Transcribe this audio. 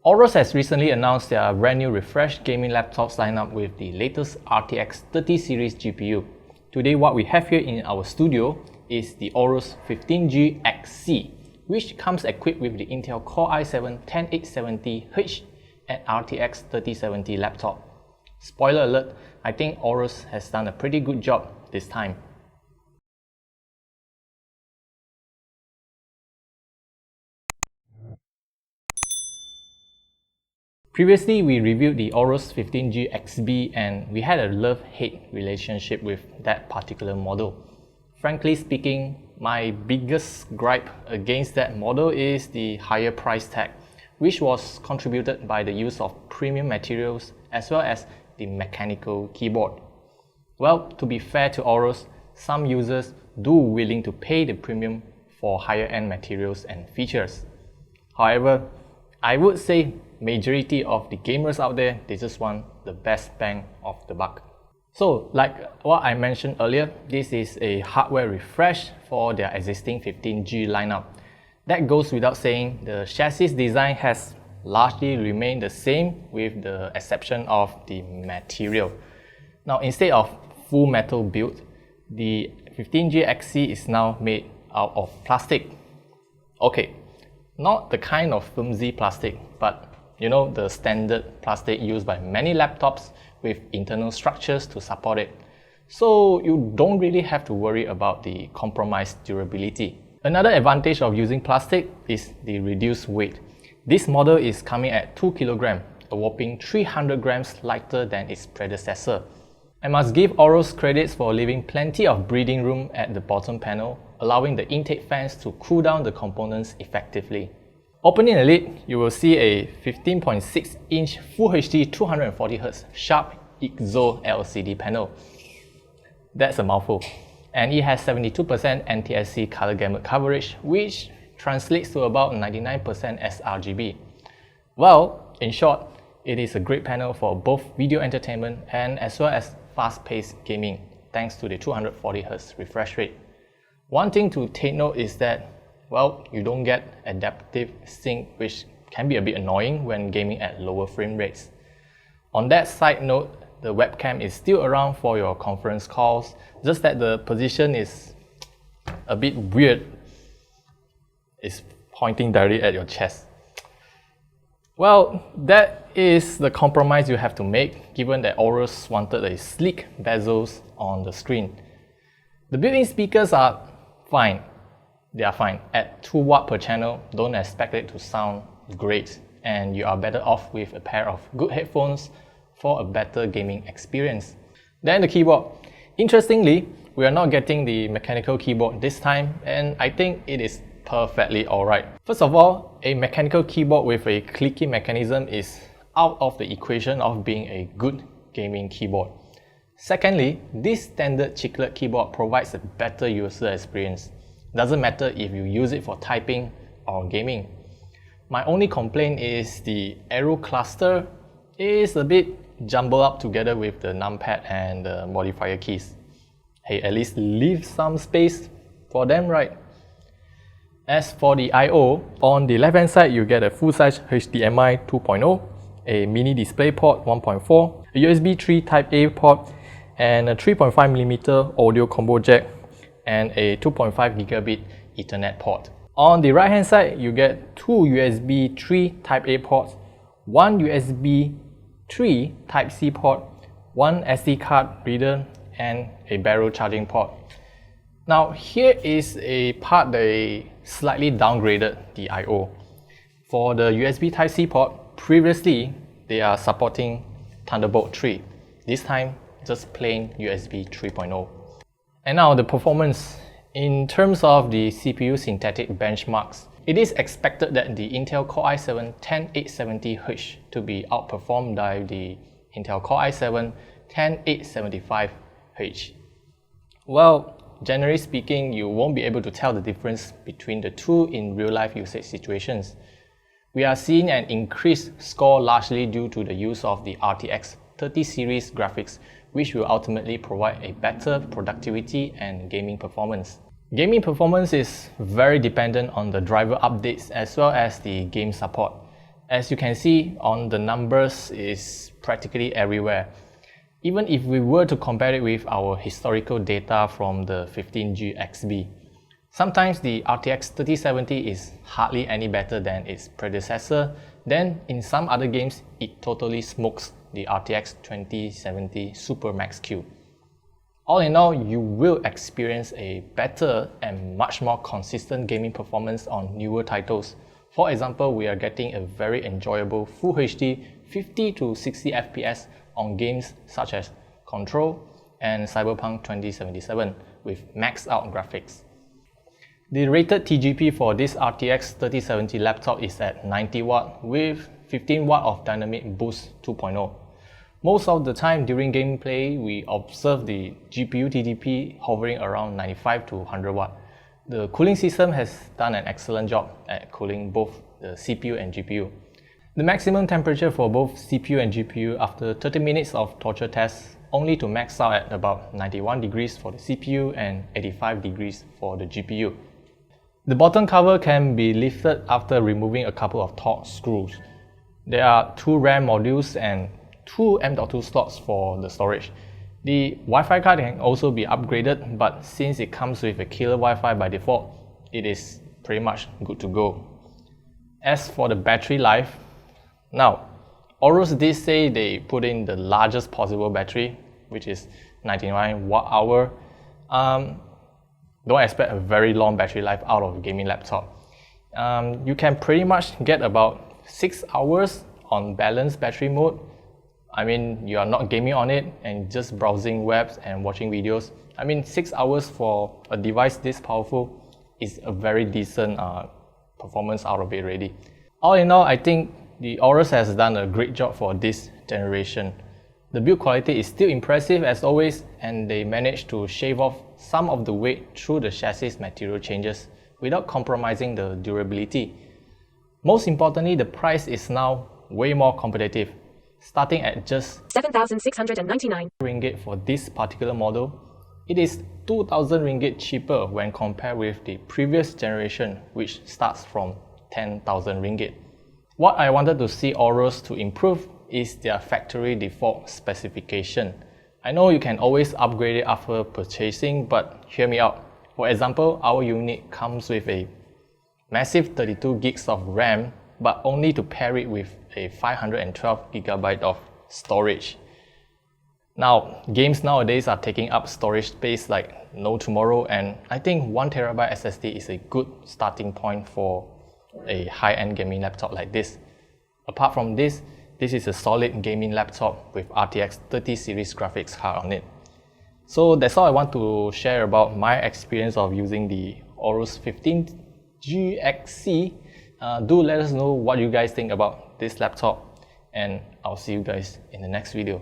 AORUS has recently announced their brand new refreshed gaming laptops lineup with the latest RTX 30 series GPU. Today what we have here in our studio is the AORUS 15G XC, which comes equipped with the Intel Core i7-10870H and RTX 3070 laptop. Spoiler alert, I think AORUS has done a pretty good job this time. Previously, we reviewed the AORUS 15G XB and we had a love-hate relationship with that particular model. Frankly speaking, my biggest gripe against that model is the higher price tag, which was contributed by the use of premium materials as well as the mechanical keyboard. Well, to be fair to AORUS, some users do willing to pay the premium for higher-end materials and features. However, I would say majority of the gamers out there, they just want the best bang of the buck. So, like what I mentioned earlier, this is a hardware refresh for their existing 15G lineup. That goes without saying, the chassis design has largely remained the same with the exception of the material. Now, instead of full metal build, the 15G XC is now made out of plastic. Okay, not the kind of flimsy plastic, but you know, the standard plastic used by many laptops with internal structures to support it. So you don't really have to worry about the compromised durability. Another advantage of using plastic is the reduced weight. This model is coming at 2 kg, a whopping 300 grams lighter than its predecessor. I must give AORUS credits for leaving plenty of breathing room at the bottom panel, allowing the intake fans to cool down the components effectively. Opening the lid, you will see a 15.6-inch Full HD 240Hz sharp IGZO LCD panel. That's a mouthful. And it has 72% NTSC color gamut coverage, which translates to about 99% sRGB. Well, in short, it is a great panel for both video entertainment and as well as fast-paced gaming, thanks to the 240Hz refresh rate. One thing to take note is that, well, you don't get adaptive sync, which can be a bit annoying when gaming at lower frame rates. On that side note, the webcam is still around for your conference calls, just that the position is a bit weird. It's pointing directly at your chest. Well, that is the compromise you have to make, given that AORUS wanted a sleek bezels on the screen. The built-in speakers are fine. They are fine. At 2 watt per channel, don't expect it to sound great, and you are better off with a pair of good headphones for a better gaming experience. Then the keyboard. Interestingly, we are not getting the mechanical keyboard this time, and I think it is perfectly alright. First of all, a mechanical keyboard with a clicky mechanism is out of the equation of being a good gaming keyboard. Secondly, this standard chiclet keyboard provides a better user experience. Doesn't matter if you use it for typing or gaming. My only complaint is the arrow cluster is a bit jumbled up together with the numpad and the modifier keys. Hey, at least leave some space for them, right? As for the I/O, on the left hand side you get a full-size HDMI 2.0, a mini display port 1.4, a USB 3 Type A port, and a 3.5mm audio combo jack, and a 2.5 gigabit Ethernet port. On the right hand side, you get 2 USB 3 Type A ports, 1 USB 3 Type C port, 1 SD card reader, and a barrel charging port. Now here is a part they slightly downgraded the I/O. For the USB Type C port, previously they are supporting Thunderbolt 3. This time, just plain USB 3.0. And now the performance. In terms of the CPU synthetic benchmarks, it is expected that the Intel Core i7-10870H to be outperformed by the Intel Core i7-10875H. Well, generally speaking, you won't be able to tell the difference between the two in real-life usage situations. We are seeing an increased score largely due to the use of the RTX 30 series graphics, which will ultimately provide a better productivity and gaming performance. Gaming performance is very dependent on the driver updates as well as the game support. As you can see on the numbers, is practically everywhere. Even if we were to compare it with our historical data from the 15G XB, sometimes the RTX 3070 is hardly any better than its predecessor. Then in some other games, it totally smokes the RTX 2070 Super Max Q. All in all, you will experience a better and much more consistent gaming performance on newer titles. For example, we are getting a very enjoyable Full HD 50 to 60 FPS on games such as Control and Cyberpunk 2077 with maxed out graphics. The rated TGP for this RTX 3070 laptop is at 90W with 15W of Dynamic Boost 2.0. Most of the time during gameplay, we observe the GPU TDP hovering around 95 to 100W. The cooling system has done an excellent job at cooling both the CPU and GPU. The maximum temperature for both CPU and GPU after 30 minutes of torture tests only to max out at about 91 degrees for the CPU and 85 degrees for the GPU. The bottom cover can be lifted after removing a couple of torque screws. There are 2 RAM modules and 2 M.2 slots for the storage. The Wi-Fi card can also be upgraded, but since it comes with a killer Wi-Fi by default, it is pretty much good to go. As for the battery life, now, AORUS did say they put in the largest possible battery, which is 99 Wh. Don't expect a very long battery life out of a gaming laptop. You can pretty much get about 6 hours on balanced battery mode. I mean, you are not gaming on it and just browsing webs and watching videos. I mean, 6 hours for a device this powerful is a very decent performance out of it already. All in all, I think the AORUS has done a great job for this generation. The build quality is still impressive as always, and they managed to shave off some of the weight through the chassis material changes without compromising the durability. Most importantly, the price is now way more competitive, starting at just 7,699 ringgit for this particular model. It is 2,000 ringgit cheaper when compared with the previous generation, which starts from 10,000 ringgit. What I wanted to see AORUS to improve is their factory default specification. I know you can always upgrade it after purchasing, but hear me out. For example, our unit comes with a massive 32 gigs of RAM, but only to pair it with a 512 GB of storage. Now, games nowadays are taking up storage space like no tomorrow, and I think 1TB SSD is a good starting point for a high-end gaming laptop like this. Apart from this, this is a solid gaming laptop with RTX 30 series graphics card on it. So that's all I want to share about my experience of using the AORUS 15G XC. Do let us know what you guys think about this laptop, and I'll see you guys in the next video.